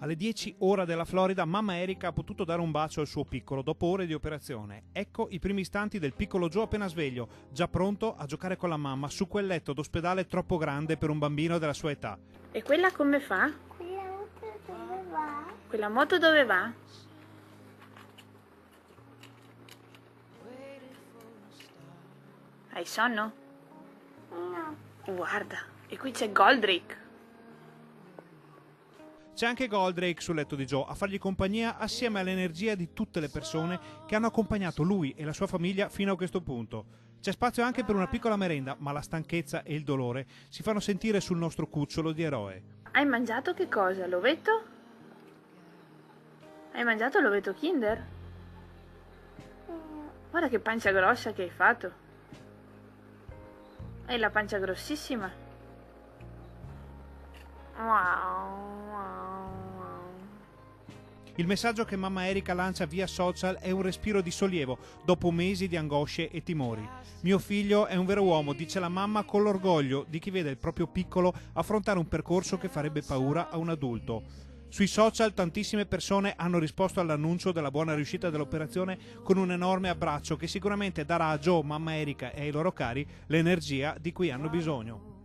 Alle 10 ora della Florida, mamma Erika ha potuto dare un bacio al suo piccolo dopo ore di operazione. Ecco i primi istanti del piccolo Joe appena sveglio, già pronto a giocare con la mamma su quel letto d'ospedale troppo grande per un bambino della sua età. E quella come fa? Quella moto dove va? Quella moto dove va? Hai sonno? No. Guarda, e qui c'è Goldrake. C'è anche Goldrake sul letto di Joe a fargli compagnia assieme all'energia di tutte le persone che hanno accompagnato lui e la sua famiglia fino a questo punto. C'è spazio anche per una piccola merenda, ma la stanchezza e il dolore si fanno sentire sul nostro cucciolo di eroe. Hai mangiato che cosa? L'ovetto? Hai mangiato l'ovetto Kinder? Guarda che pancia grossa che hai fatto. Hai la pancia grossissima. Il messaggio che mamma Erika lancia via social è un respiro di sollievo dopo mesi di angosce e timori. Mio figlio è un vero uomo, dice la mamma con l'orgoglio di chi vede il proprio piccolo affrontare un percorso che farebbe paura a un adulto. Sui social tantissime persone hanno risposto all'annuncio della buona riuscita dell'operazione con un enorme abbraccio che sicuramente darà a Joe, mamma Erika e ai loro cari l'energia di cui hanno bisogno.